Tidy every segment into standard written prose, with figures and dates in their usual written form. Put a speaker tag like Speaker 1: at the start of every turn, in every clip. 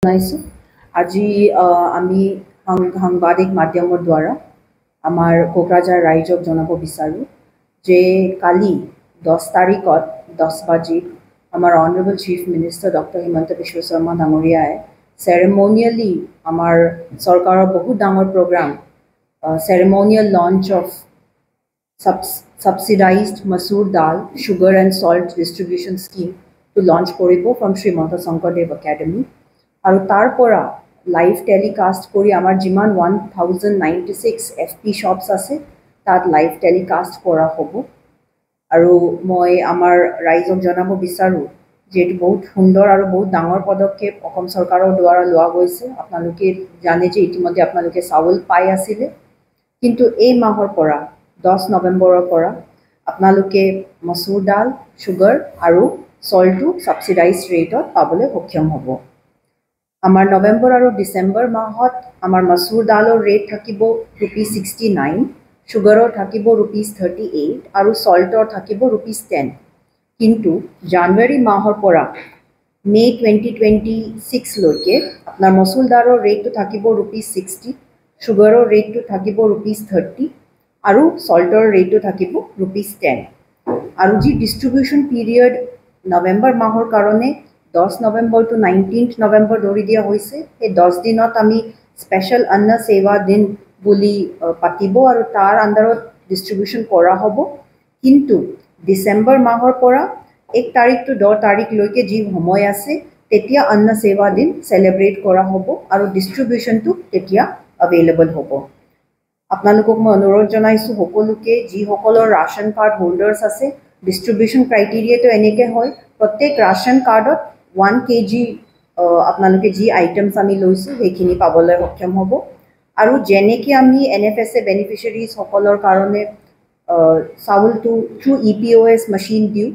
Speaker 1: আজি আমি সাংবাদিক মাধ্যমৰ দ্বাৰা আমাৰ কোকৰাঝাৰ ৰাইজক জনাব বিচাৰো যে কালি 10 তাৰিখত 10 বাজি আমাৰ honourable chief minister doctor Himanta Biswa Sarma ceremonially চেৰেমনিয়েলি আমাৰ চৰকাৰৰ বহুত ডাঙৰ programme ceremonial launch of subsidized masoor dal, sugar and salt distribution scheme to launch koribo from Srimanta Sankardev Academy. আৰু তাৰ পৰা লাইভ টেলিকাষ্ট কৰি আমাৰ যিমান 1096 FP shops আছে তাত লাইভ টেলিকাষ্ট কৰা হ'ব আৰু মই আমাৰ ৰাইজক জনাব বিচাৰো যে এটো বহুত সুন্দৰ আৰু বহুত ডাঙৰ পদক্ষেপ অসম চৰকাৰৰ দ্বাৰা লোৱা গৈছে আপোনালোকে জানে যে ইতিমধ্যে আপোনালোকে চাউল পাই আছিল কিন্তু এই মাহৰ পৰা 10 নৱেম্বৰৰ পৰা আপোনালোকে মসুৰ দাল সুগাৰ আৰু সল্টটো সাবসিডাইজড ৰেটত পাবলৈ সক্ষম হ'ব আমাৰ নৱেম্বৰ আৰু ডিসেম্বৰ মাহত আমাৰ মসুৰ দালৰ ৰেট থাকিব ₹69 সুগাৰৰ থাকিব ₹38 আৰু সল্টৰ থাকিব ₹10 কিন্তু জানুৱাৰী মাহৰ পৰা মে 2026 লৈকে আপোনাৰ মসুৰ দালৰ ৰেটটো থাকিব ₹60 সুগাৰৰ ৰেটটো থাকিব ₹30 আৰু সল্টৰ ৰেটটো থাকিব ₹10 আৰু যি ডিস্ট্ৰিবিউশন পিৰিয়ড নৱেম্বৰ মাহৰ কাৰণে 10 নৱেম্বৰ to 19th নৱেম্বৰ ধৰি দিয়া হৈছে এই 10 দিনত আমি স্পেশাল অন্ন সেৱা দিন বুলি পাতিব আৰু তাৰ আন্ডাৰত ডিস্ট্ৰিবিউশন কৰা হ'ব কিন্তু ডিসেম্বৰ মাহৰ পৰা 1 তাৰিখ to 10 তাৰিখ লৈকে যি সময় আছে তেতিয়া অন্ন সেৱা দিন সেলিব্ৰেট কৰা হ'ব আৰু ডিস্ট্ৰিবিউশনটো তেতিয়া अवेलेबल হ'ব আপোনালোকক মই অনুৰোধ জনাইছো সকলোকে যি সকলৰ ৰাশন কাৰ্ড হোল্ডাৰ্স আছে ডিস্ট্ৰিবিউশন ক্ৰাইটেৰিয়াটো এনেকে হয় প্ৰত্যেক ৰাশন কাৰ্ডত 1 kg আপোনালোকে যি আইটেমস আমি লৈছো হেখিনি পাবলৈ সক্ষম হ'ব আৰু যেনেকে আমি এনএফএসএ বেনিফিশিয়াৰিজ সকলৰ কাৰণে চাউলটো থ্ৰু ইপিওএস মেচিন দিউ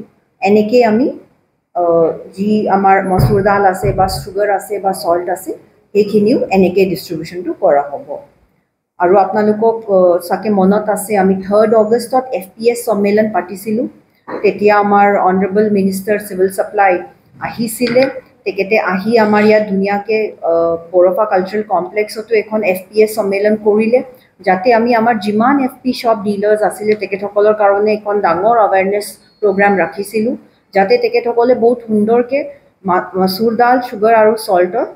Speaker 1: এনেকে আমি যি আমাৰ মসুৰ দাল আছে বা সুগাৰ আছে বা সল্ট আছে হেখিনিও এনেকে ডিস্ট্ৰিবিউশনটো কৰা হ'ব আৰু আপোনালোকক সাকে মনত আছে আমি 3rd অগষ্টত এফপিএস সম্মেলন পাতিছিলু তেতিয়া আমাৰ অনাৰেবল মিনিষ্টাৰ সিভিল সাপ্লাই আহিছিলে তেকেতে আহি আমাৰ ইয়া দুনিয়াকে বৰফা কালচাৰাল কমপ্লেক্সতো এখন এফপিএস সম্মেলন কৰিলে যাতে আমি আমাৰ যিমান এফপি শপ ডিলাৰ্স আছিল তেকেতসকলৰ কাৰণে এখন ডাঙৰ অৱেৰনেছ প্ৰগ্ৰাম ৰাখিছিলু যাতে তেকেতসকলে বহুত সুন্দৰকে মসুৰ দাল সুগাৰ আৰু সল্টৰ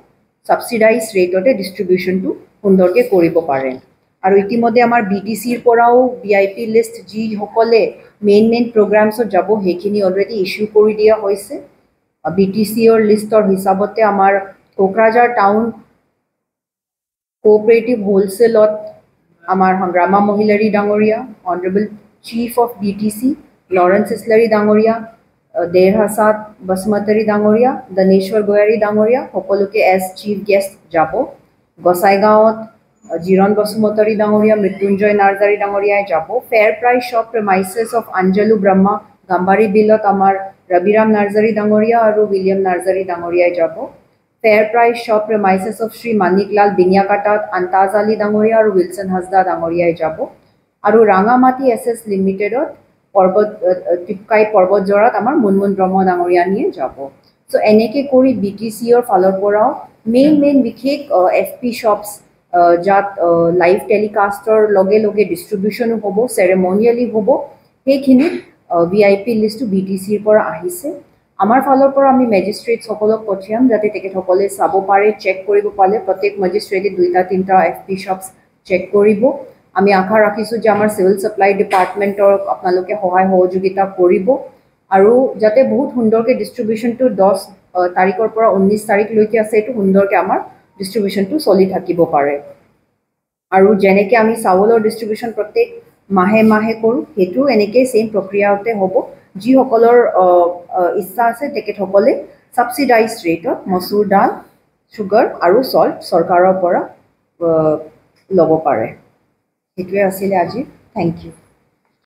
Speaker 1: সাবসিডাইজড ৰেটতে ডিস্ট্ৰিবিউশনটো সুন্দৰকে কৰিব পাৰে আৰু ইতিমধ্যে আমাৰ বিটিসিৰ পৰাও ভিআইপি লিষ্ট যি সকলে মেইন প্ৰগ্ৰামছত যাব হেখিনি অলৰেডি ইস্যু কৰি দিয়া হৈছে বিটিসিৰ লিষ্টৰ হিচাপতে আমাৰ কোকৰাঝাৰ টাউন কোঅপাৰেটিভ হোলসেলত আমাৰ সংগ্ৰামা মহিলাৰী ডাঙৰীয়া honourable chief of BTC Lawrence Islary ডাঙৰীয়া দেৰহাসাত বসমতৰী ডাঙৰীয়া দনেশ্বৰ গোয়াৰী ডাঙৰীয়া সকলোকে এজ চিফ গেষ্ট যাব গসাইগাঁৱত জিৰণ বসমতৰী ডাঙৰীয়া মৃত্যুঞ্জয় নাৰ্জাৰী ডাঙৰীয়াই যাব fair price shop premises of Anjalu Brahma Gambari বিলত আমাৰ ৰবিৰাম নাৰ্জাৰী ডাঙৰীয়া আৰু উইলিয়াম নাৰ্জাৰী ডাঙৰীয়াই যাব fair price shop premises of Shri Maniklal বিনিয়াকাটাত আন্তাজ আলী ডাঙৰীয়া আৰু উইলসন হাজদা ডাঙৰীয়াই যাব আৰু ৰাঙামাটি এছএছ লিমিটেডত টিপকাই পৰ্বতজৰাত আমাৰ মুনমুন ব্ৰহ্ম ডাঙৰীয়ানিয়ে যাব সো এনেকে কৰি বিটিসিৰ ফালৰ পৰাও মেইন বিশেষ এফপি শপস যাত লাইভ টেলিকাস্টৰ লগে লগে ডিস্ট্ৰিবিউশন হ'ব সেৰেমনিয়েলি হ'ব হেখিনি ভিআইপি লিষ্ট বিটিসিৰ পৰা আহিছে আমাৰ ফালৰ পৰা আমি মেজিস্ট্ৰেট সকলক পঠিয়াম যাতে তেকেতসকলে চাব পাৰে চেক কৰিব পাৰে প্ৰত্যেক মেজিস্ট্ৰেটে 2-3টা এফপি শপস চেক কৰিব আমি আশা ৰাখিছো যে আমাৰ সিভিল সাপ্লাই ডিপাৰ্টমেন্টৰ আপোনালোকে সহায় সহযোগিতা কৰিব আৰু যাতে বহুত সুন্দৰকে ডিস্ট্ৰিবিউশনটো 10 তাৰিখৰ পৰা 19 তাৰিখ লৈকে আছে এটো সুন্দৰকে আমাৰ ডিস্ট্ৰিবিউশনটো চলি থাকিব পাৰে আৰু যেনেকে আমি চাউলৰ ডিস্ট্ৰিবিউশন প্ৰত্যেক মাহে কৰো হেতু এনেকে সেম প্ৰক্ৰিয়াতে হ'ব যি সকলৰ ইচ্ছা আছে তেকেতসকলে সাবসিডাইজড ৰেটত মসুৰ দাল সুগাৰ আৰু সল্ট চৰকাৰৰ পৰা ল'ব পাৰে হেতুৱে আছিল আজি থ্যাংক ইউ